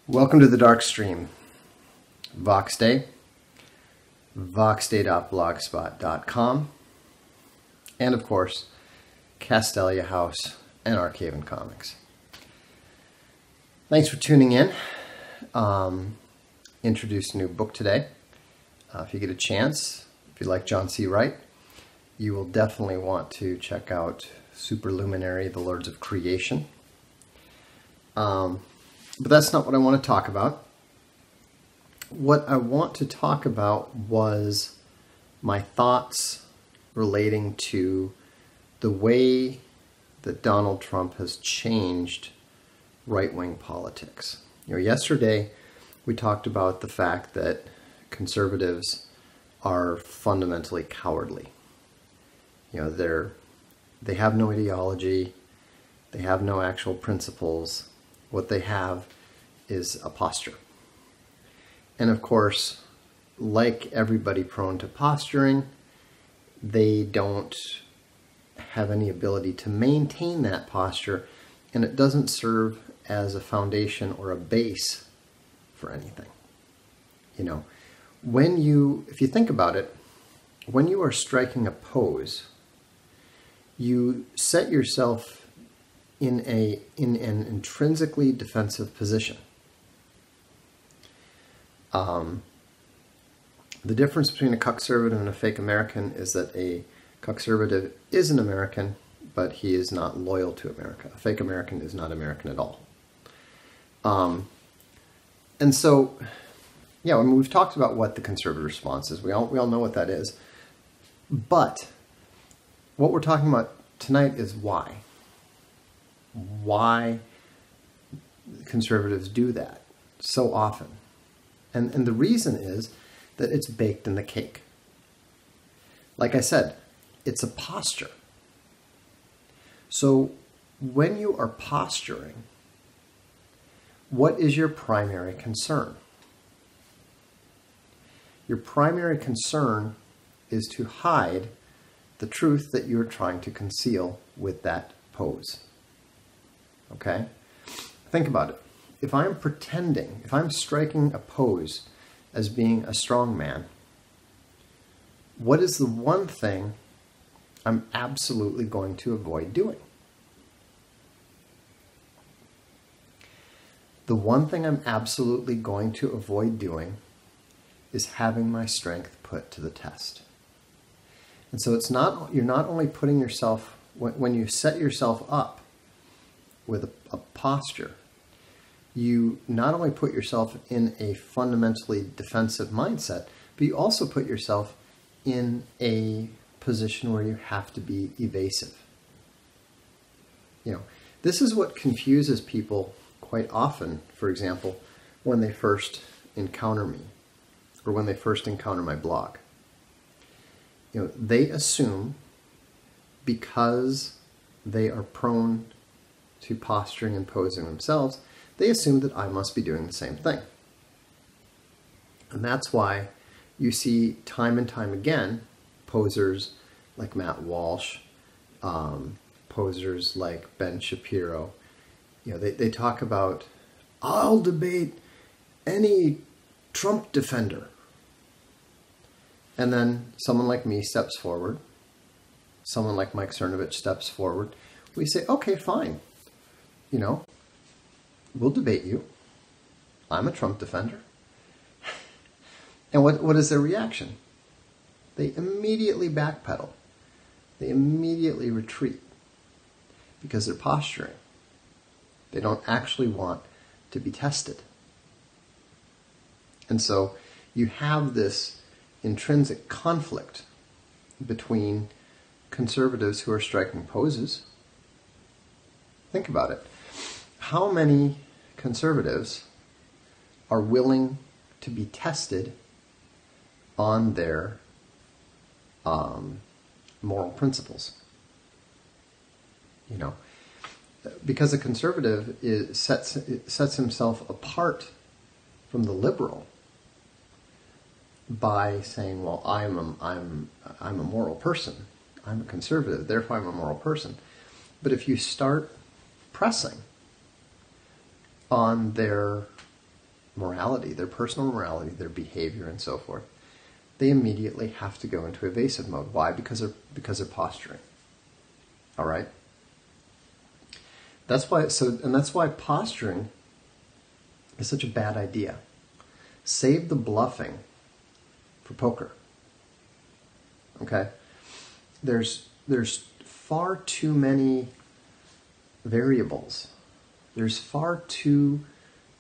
Welcome to the Darkstream. Voxday, voxday.blogspot.com, and of course, Castelia House and Arcaven Comics. Thanks for tuning in. Introduced a new book today. If you get a chance, if you like John C. Wright, you will definitely want to check out Superluminary, The Lords of Creation. But that's not what I want to talk about. What I want to talk about was my thoughts relating to the way that Donald Trump has changed right-wing politics. Yesterday we talked about the fact that conservatives are fundamentally cowardly. They have no ideology, they have no actual principles. What they have is a posture. And of course, like everybody prone to posturing, they don't have any ability to maintain that posture, and it doesn't serve as a foundation or a base for anything. If you think about it, when you are striking a pose, you set yourself in an intrinsically defensive position. The difference between a Cuckservative and a fake American is that a Cuckservative is an American, but he is not loyal to America. A fake American is not American at all. And so, we've talked about what the conservative response is. We all know what that is. But what we're talking about tonight is why. Why conservatives do that so often. And the reason is that it's baked in the cake. Like I said, it's a posture. So when you are posturing, what is your primary concern? Your primary concern is to hide the truth that you're trying to conceal with that pose. Okay? Think about it. If I'm striking a pose as being a strong man, what is the one thing I'm absolutely going to avoid doing? The one thing I'm absolutely going to avoid doing is having my strength put to the test. And so you're not only putting yourself, when you set yourself up with a posture, you not only put yourself in a fundamentally defensive mindset, but you also put yourself in a position where you have to be evasive. This is what confuses people quite often, for example, when they first encounter me, or when they first encounter my blog. They assume, because they are prone to posturing and posing themselves, they assume that I must be doing the same thing. And that's why you see time and time again posers like Matt Walsh, posers like Ben Shapiro. They talk about, I'll debate any Trump defender. And then someone like me steps forward. Someone like Mike Cernovich steps forward. We say, okay, fine. We'll debate you. I'm a Trump defender. And what is their reaction? They immediately backpedal. They immediately retreat because they're posturing. They don't actually want to be tested. And so you have this intrinsic conflict between conservatives who are striking poses. Think about it. How many conservatives are willing to be tested on their moral principles? Because a conservative sets himself apart from the liberal by saying, well, I'm a moral person. I'm a conservative, therefore I'm a moral person. But if you start pressing on their morality, their personal morality, their behavior, and so forth, they immediately have to go into evasive mode. Why? Because they're posturing. All right. That's why posturing is such a bad idea. Save the bluffing for poker. Okay? There's far too many variables. There's far too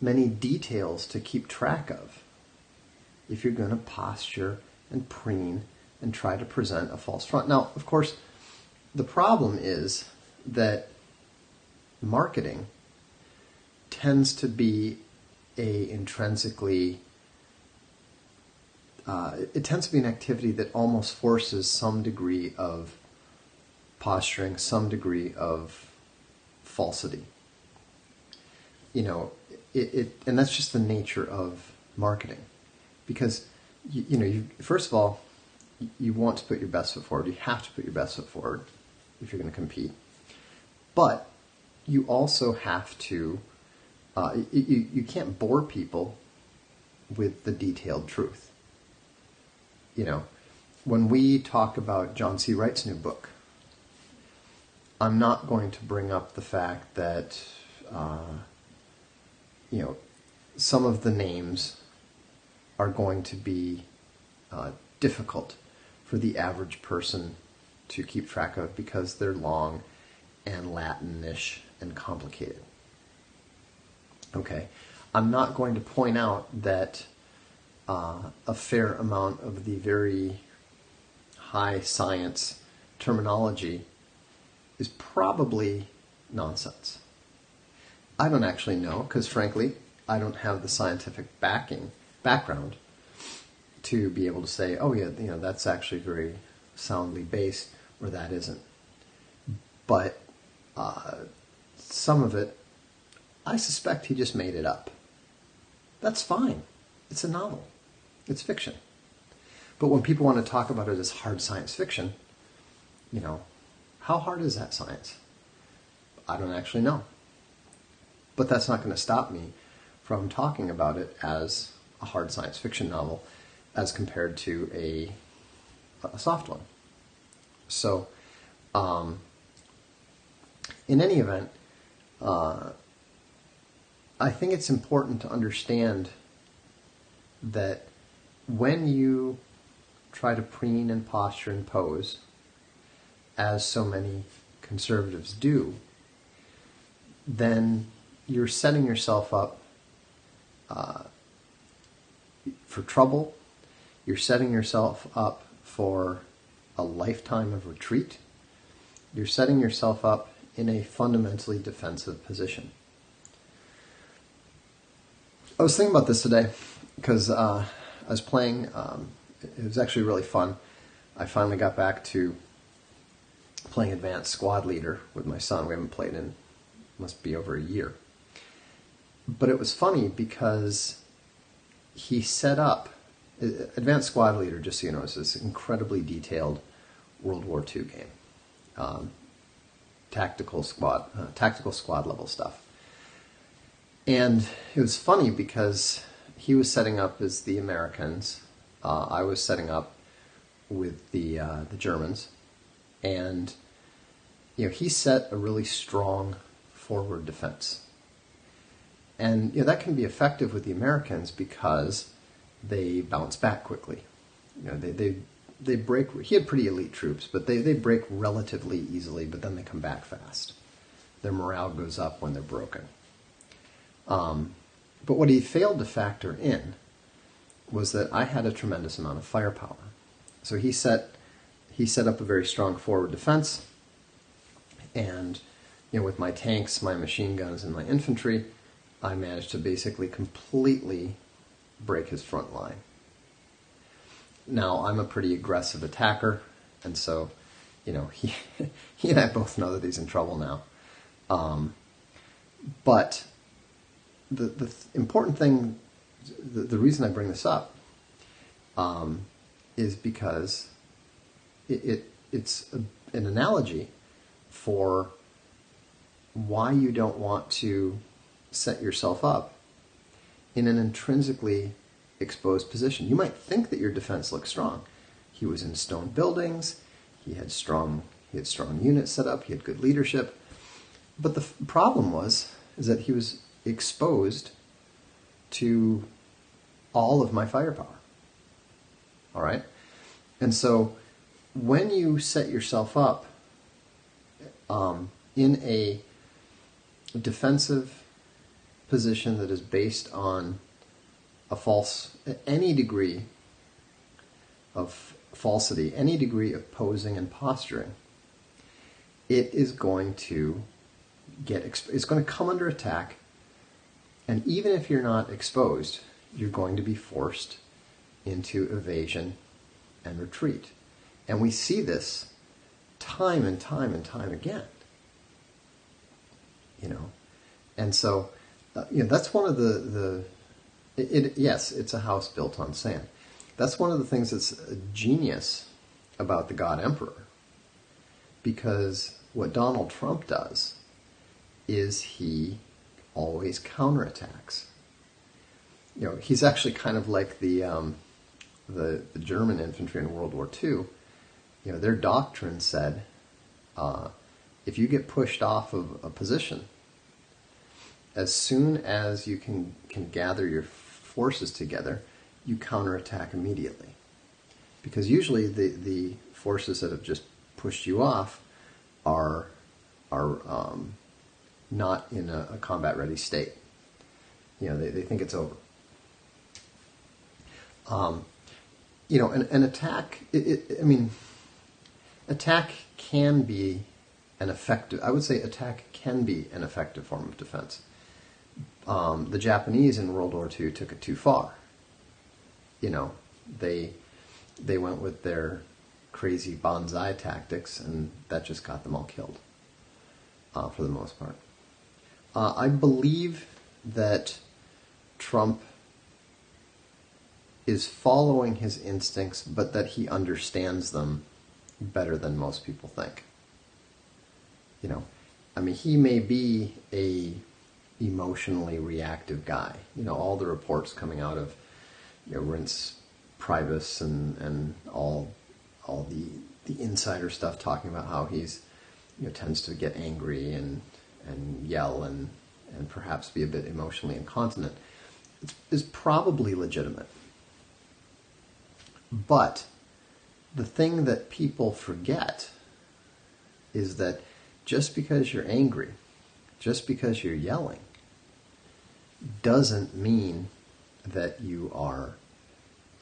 many details to keep track of if you're going to posture and preen and try to present a false front. Now, of course, the problem is that marketing tends to be it tends to be an activity that almost forces some degree of posturing, some degree of falsity. And that's just the nature of marketing. Because, first of all, you want to put your best foot forward. You have to put your best foot forward if you're going to compete. But you also have to, you can't bore people with the detailed truth. When we talk about John C. Wright's new book, I'm not going to bring up the fact that, some of the names are going to be difficult for the average person to keep track of because they're long and Latinish and complicated. Okay, I'm not going to point out that a fair amount of the very high science terminology is probably nonsense. I don't actually know, because frankly, I don't have the scientific background to be able to say, oh yeah, that's actually very soundly based, or that isn't. But some of it, I suspect he just made it up. That's fine. It's a novel. It's fiction. But when people want to talk about it as hard science fiction, how hard is that science? I don't actually know. But that's not going to stop me from talking about it as a hard science fiction novel as compared to a soft one. So, in any event, I think it's important to understand that when you try to preen and posture and pose, as so many conservatives do, then you're setting yourself up for trouble. You're setting yourself up for a lifetime of retreat. You're setting yourself up in a fundamentally defensive position. I was thinking about this today because I was playing. It was actually really fun. I finally got back to playing Advanced Squad Leader with my son. We haven't played in, must be over a year. But it was funny because he set up, Advanced Squad Leader, just so you know, is this incredibly detailed World War II game. Tactical squad level stuff. And it was funny because he was setting up as the Americans. I was setting up with the Germans. And he set a really strong forward defense. And that can be effective with the Americans because they bounce back quickly. They break. He had pretty elite troops, but they break relatively easily, but then they come back fast. Their morale goes up when they're broken. But what he failed to factor in was that I had a tremendous amount of firepower. So he set up a very strong forward defense, and with my tanks, my machine guns, and my infantry, I managed to basically completely break his front line. Now, I'm a pretty aggressive attacker, and so, he and I both know that he's in trouble now. But the important thing, the reason I bring this up, is because it's an analogy for why you don't want to set yourself up in an intrinsically exposed position. You might think that your defense looks strong. He was in stone buildings. He had strong units set up. He had good leadership. But the problem is that he was exposed to all of my firepower. All right? And so when you set yourself up in a defensive position that is based on any degree of falsity, any degree of posing and posturing, it is going to it's going to come under attack. And even if you're not exposed, you're going to be forced into evasion and retreat. And we see this time and time and time again. And so, that's one of yes, it's a house built on sand. That's one of the things that's genius about the God Emperor. Because what Donald Trump does is he always counterattacks. He's actually kind of like the German infantry in World War II. Their doctrine said, if you get pushed off of a position, as soon as you can gather your forces together, you counterattack immediately. Because usually the forces that have just pushed you off are not in a combat-ready state. They think it's over. An attack, attack can be an effective, I would say attack can be an effective form of defense. The Japanese in World War II took it too far. They went with their crazy bonsai tactics, and that just got them all killed, for the most part. I believe that Trump is following his instincts, but that he understands them better than most people think. He may be a emotionally reactive guy. All the reports coming out of Reince Priebus and all the insider stuff talking about how he's tends to get angry and yell and perhaps be a bit emotionally incontinent is probably legitimate. But the thing that people forget is that just because you're angry, just because you're yelling, doesn't mean that you are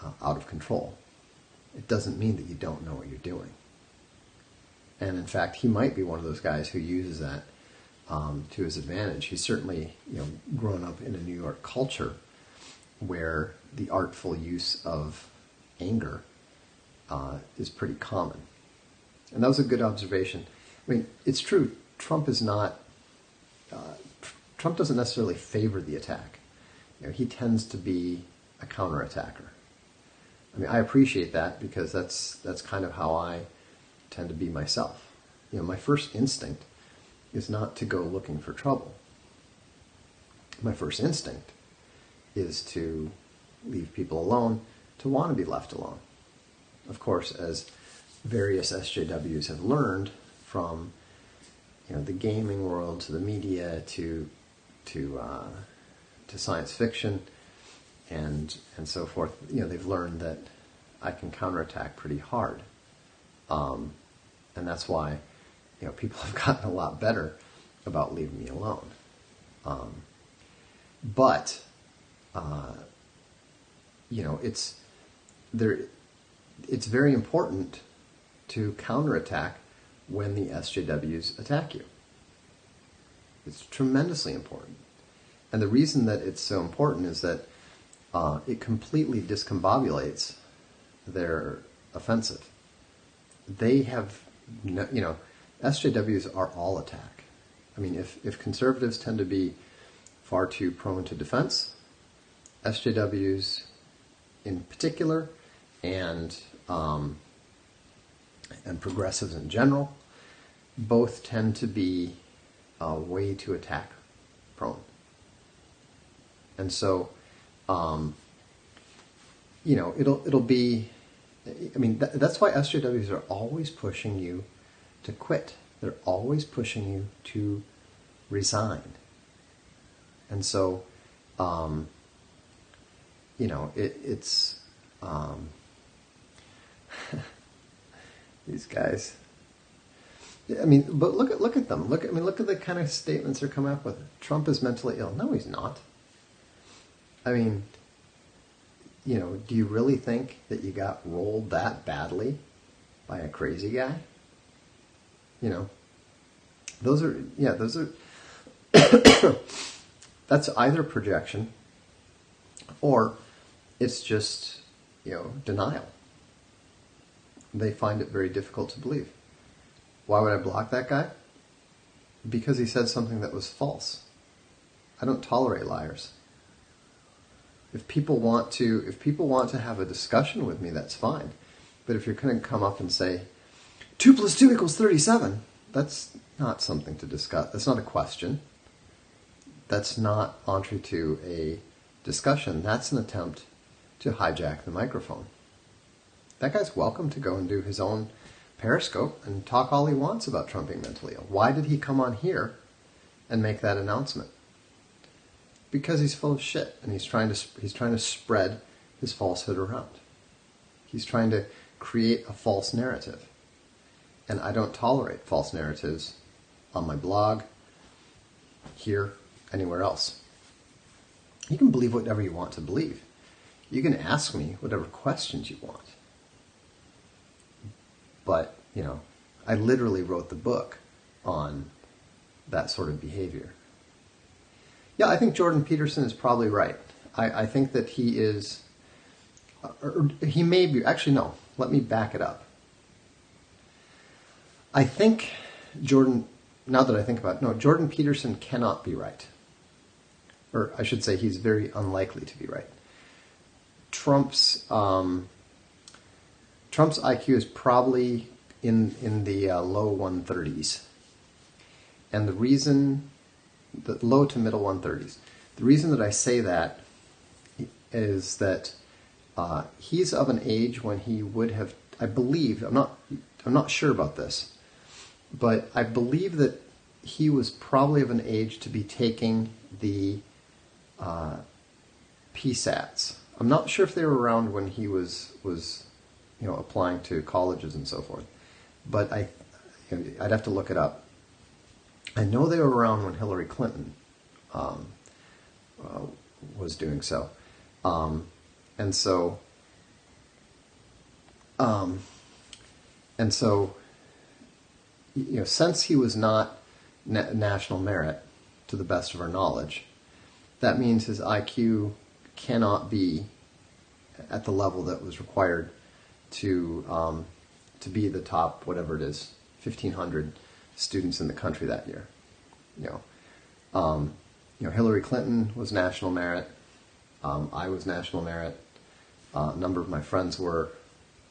out of control. It doesn't mean that you don't know what you're doing. And in fact, he might be one of those guys who uses that to his advantage. He's certainly grown up in a New York culture where the artful use of anger is pretty common. And that was a good observation. It's true, Trump is not... Trump doesn't necessarily favor the attack. He tends to be a counterattacker. I appreciate that because that's kind of how I tend to be myself. My first instinct is not to go looking for trouble. My first instinct is to leave people alone, to want to be left alone. Of course, as various SJWs have learned from the gaming world to the media to science fiction and so forth, they've learned that I can counterattack pretty hard, and that's why people have gotten a lot better about leaving me alone. But it's very important to counterattack when the SJWs attack you. It's tremendously important. And the reason that it's so important is that it completely discombobulates their offensive. They have, SJWs are all attack. If conservatives tend to be far too prone to defense, SJWs in particular, and progressives in general, both tend to be way too attack prone. And so it'll be. I mean, that's why SJWs are always pushing you to quit. They're always pushing you to resign. And so, it's these guys. I mean, but look at them. Look at the kind of statements they're coming up with. Trump is mentally ill. No, he's not. I mean, do you really think that you got rolled that badly by a crazy guy? Those are that's either projection or it's just, denial. They find it very difficult to believe. Why would I block that guy? Because he said something that was false. I don't tolerate liars. If people want to have a discussion with me, that's fine. But if you're going to come up and say 2 + 2 = 37, that's not something to discuss. That's not a question. That's not entry to a discussion. That's an attempt to hijack the microphone. That guy's welcome to go and do his own Periscope and talk all he wants about Trump being mentally ill. Why did he come on here and make that announcement? Because he's full of shit and he's trying to spread his falsehood around. He's trying to create a false narrative. And I don't tolerate false narratives on my blog, here, anywhere else. You can believe whatever you want to believe. You can ask me whatever questions you want. But, I literally wrote the book on that sort of behavior. Yeah, I think Jordan Peterson is probably right. I think that he is, or he may be, actually no, let me back it up. I think Jordan Peterson cannot be right. Or I should say he's very unlikely to be right. Trump's IQ is probably in the low 130s. And the reason, the low to middle 130s, the reason that I say that is that he's of an age when he would have, I believe, I'm not sure about this, but I believe that he was probably of an age to be taking the PSATs. I'm not sure if they were around when he was applying to colleges and so forth, but I'd have to look it up. I know they were around when Hillary Clinton was doing so, and so since he was not national merit, to the best of our knowledge, that means his IQ cannot be at the level that was required to be the top, whatever it is, 1,500 students in the country that year. Hillary Clinton was national merit. I was national merit. A number of my friends were.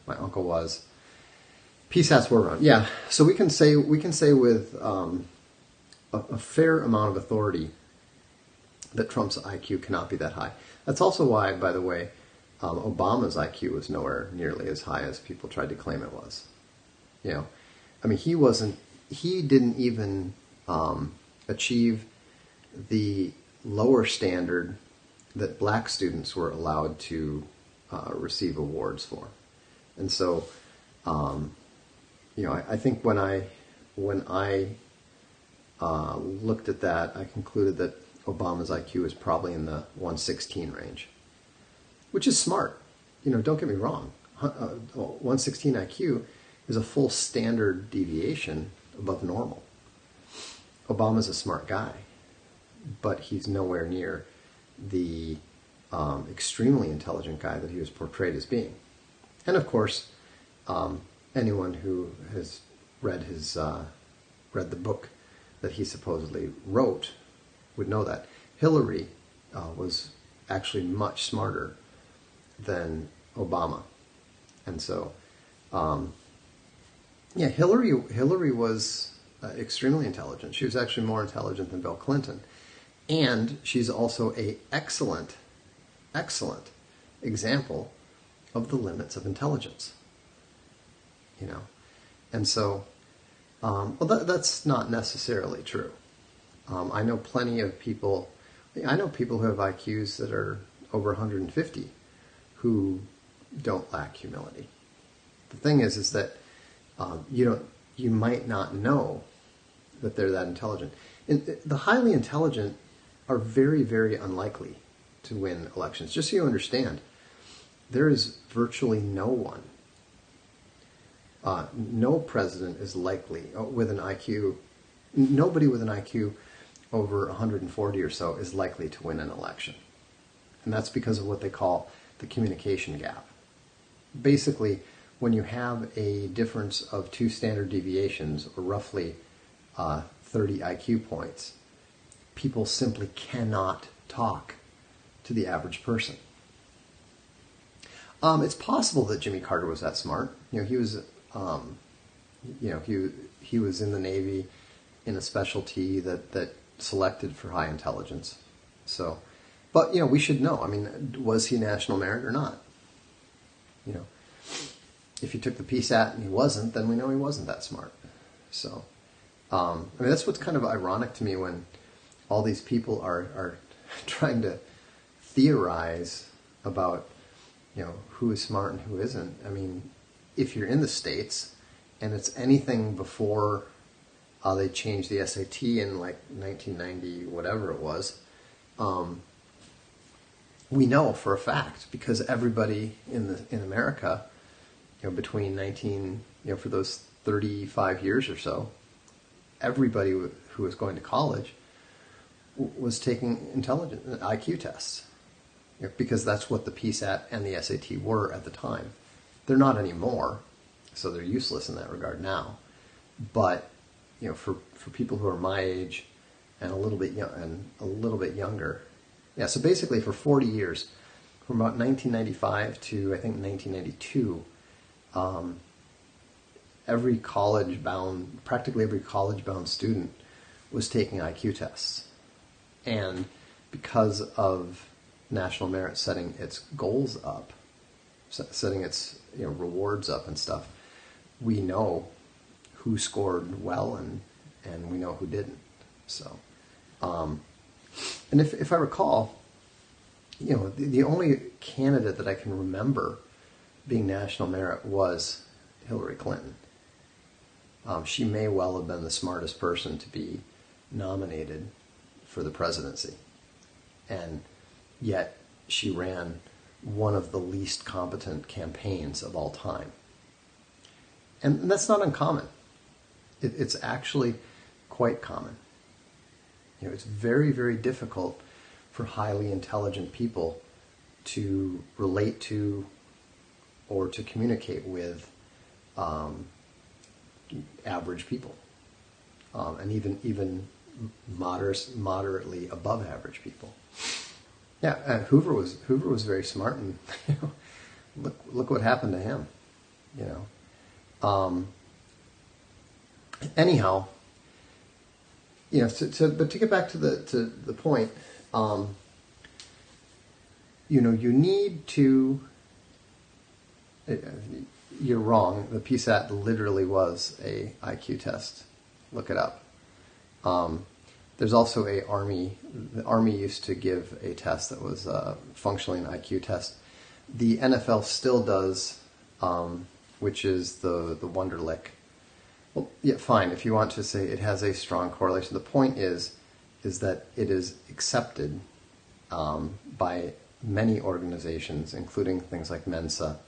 My uncle was. PSATs were around. Yeah. So we can say with a fair amount of authority that Trump's IQ cannot be that high. That's also why, by the way, Obama's IQ was nowhere nearly as high as people tried to claim it was. He didn't even achieve the lower standard that black students were allowed to receive awards for. And so, I think when I looked at that, I concluded that Obama's IQ is probably in the 116 range, which is smart. Don't get me wrong. 116 IQ is a full standard deviation above normal. Obama's a smart guy, but he's nowhere near the extremely intelligent guy that he was portrayed as being. And of course, anyone who has read the book that he supposedly wrote would know that Hillary was actually much smarter than Obama, and so Hillary was extremely intelligent. She was actually more intelligent than Bill Clinton, and she's also an excellent excellent example of the limits of intelligence. You know, and so, that's not necessarily true. I know plenty of people. I know people who have IQs that are over 150 who don't lack humility. The thing is that you might not know that they're that intelligent. And the highly intelligent are very, very unlikely to win elections. Just so you understand, there is virtually no one, no president is likely with an IQ, nobody with an IQ over 140 or so is likely to win an election. And that's because of what they call the communication gap. Basically, when you have a difference of 2 standard deviations, or roughly 30 IQ points, people simply cannot talk to the average person. It's possible that Jimmy Carter was that smart. You know, he was, he was in the Navy in a specialty that selected for high intelligence. So, but we should know. I mean, was he national merit or not? If he took the PSAT and he wasn't, then we know he wasn't that smart. So, I mean, that's what's kind of ironic to me when all these people are trying to theorize about, who is smart and who isn't. I mean, if you're in the States and it's anything before they changed the SAT in like 1990, whatever it was, we know for a fact, because everybody in America, between for those 35 years or so, everybody who was going to college was taking intelligence IQ tests, because that's what the PSAT and the SAT were at the time. They're not anymore, so they're useless in that regard now. But for people who are my age and a little bit younger, yeah. So basically, for 40 years, from about 1995 to I think 1992. Practically every college-bound student was taking IQ tests. And because of national merit setting its goals up, setting its rewards up and stuff, we know who scored well and we know who didn't. So, and if I recall, the only candidate that I can remember being national merit was Hillary Clinton. She may well have been the smartest person to be nominated for the presidency. And yet she ran one of the least competent campaigns of all time. And that's not uncommon. It's actually quite common. It's very, very difficult for highly intelligent people to relate to or to communicate with average people, and even moderately above average people. Yeah, Hoover was very smart, and look what happened to him. Anyhow, but to get back to the point, you need to. You're wrong. The PSAT literally was a IQ test. Look it up. There's also the Army used to give a test that was functionally an IQ test. The NFL still does, which is the Wonderlic. Well, yeah, fine. If you want to say it has a strong correlation, the point is that it is accepted by many organizations, including things like Mensa,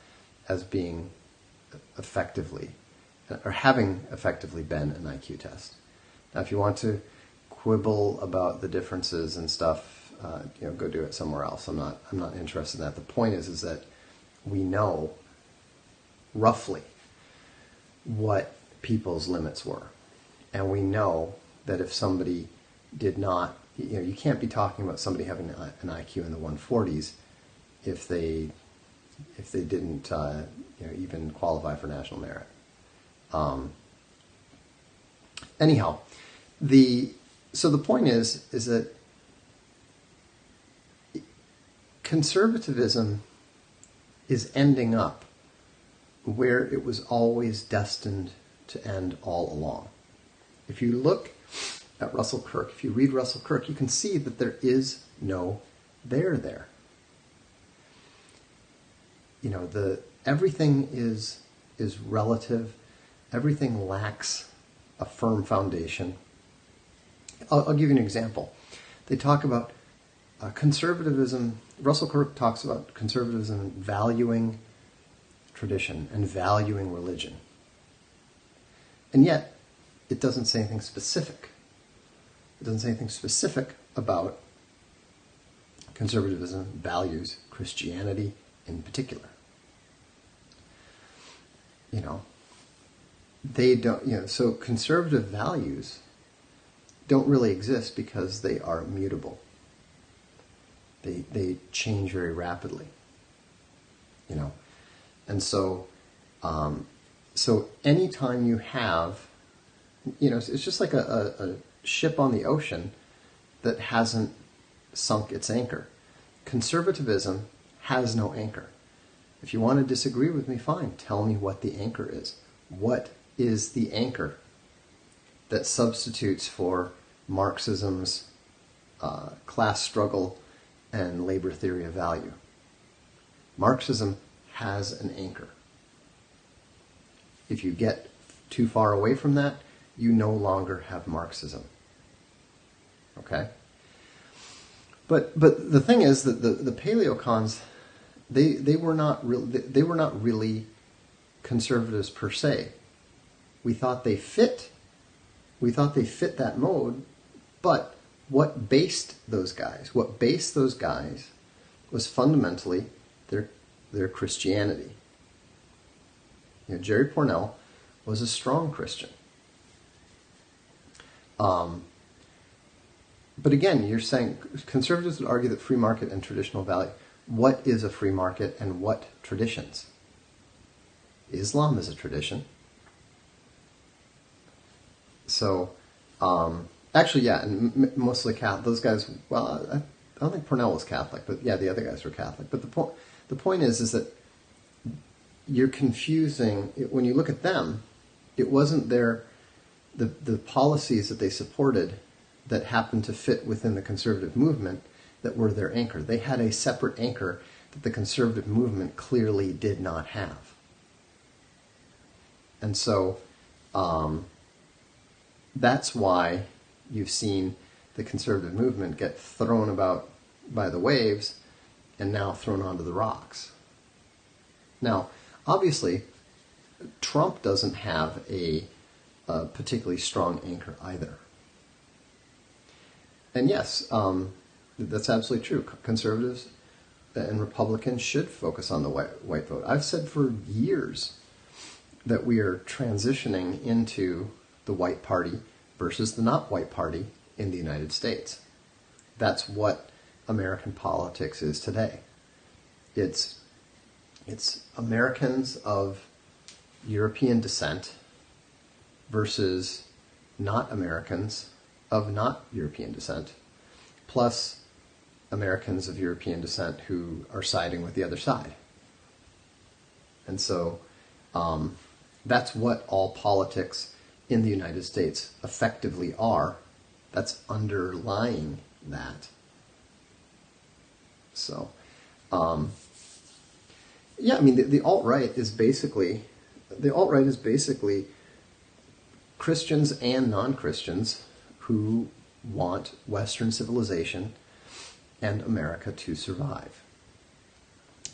as being effectively, or having effectively been an IQ test. Now, if you want to quibble about the differences and stuff, go do it somewhere else. I'm not interested in that. The point is that we know roughly what people's limits were, and we know that if somebody did not, you can't be talking about somebody having an IQ in the 140s if they didn't even qualify for national merit. Anyhow, so the point is that conservatism is ending up where it was always destined to end all along. If you look at Russell Kirk, if you read Russell Kirk, you can see that there is no there. You know, everything is relative. Everything lacks a firm foundation. I'll give you an example. They talk about conservatism. Russell Kirk talks about conservatism valuing tradition and valuing religion. And yet, it doesn't say anything specific. It doesn't say anything specific about conservatism values Christianity in particular. You know, they don't, you know, so conservative values don't really exist because they are mutable. They change very rapidly, you know. And so, so anytime you have, you know, it's just like a ship on the ocean that hasn't sunk its anchor. Conservatism has no anchor. If you want to disagree with me, fine. Tell me what the anchor is. What is the anchor that substitutes for Marxism's class struggle and labor theory of value? Marxism has an anchor. If you get too far away from that, you no longer have Marxism. Okay? But the thing is that the paleocons, they were not really conservatives per se. We thought they fit that mode, but what based those guys was fundamentally their Christianity. You know, Jerry Pournelle was a strong Christian. But again, you're saying conservatives would argue that free market and traditional value. What is a free market and what traditions? Islam is a tradition. So, actually, yeah, and mostly Catholic. Those guys, well, I don't think Pournelle was Catholic, but yeah, the other guys were Catholic. But the point is that you're confusing, when you look at them, it wasn't the policies that they supported that happened to fit within the conservative movement that were their anchor. They had a separate anchor that the conservative movement clearly did not have. And so that's why you've seen the conservative movement get thrown about by the waves and now thrown onto the rocks. Now, obviously, Trump doesn't have a particularly strong anchor either. And yes, that's absolutely true. Conservatives and Republicans should focus on the white vote. I've said for years that we are transitioning into the white party versus the not white party in the United States. That's what American politics is today. It's Americans of European descent versus not Americans of not European descent, plus Americans of European descent who are siding with the other side. And so that's what all politics in the United States effectively are. That's underlying that. So, yeah, I mean, the alt-right is basically Christians and non-Christians who want Western civilization and America to survive.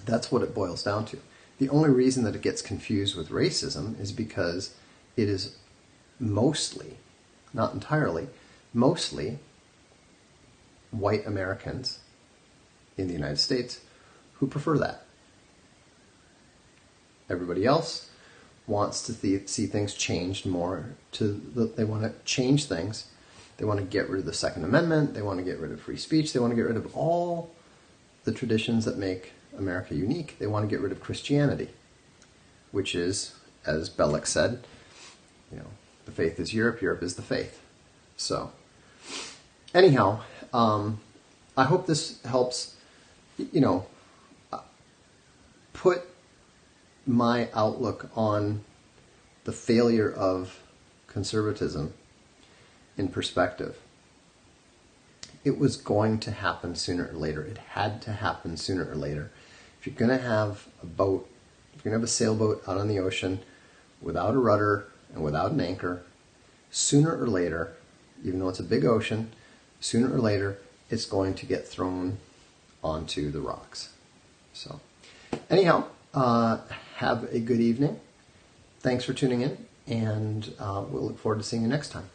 That's what it boils down to. The only reason that it gets confused with racism is because it is mostly, not entirely, mostly white Americans in the United States who prefer that. Everybody else wants to see things changed more. They want to change things. They want to get rid of the Second Amendment. They want to get rid of free speech. They want to get rid of all the traditions that make America unique. They want to get rid of Christianity, which is, as Belloc said, you know, the faith is Europe, Europe is the faith. So, anyhow, I hope this helps you know, put my outlook on the failure of conservatism in perspective. It was going to happen sooner or later. It had to happen sooner or later. If you're going to have a boat, if you're going to have a sailboat out on the ocean without a rudder and without an anchor, sooner or later, even though it's a big ocean, sooner or later, it's going to get thrown onto the rocks. So, anyhow, have a good evening. Thanks for tuning in, and we'll look forward to seeing you next time.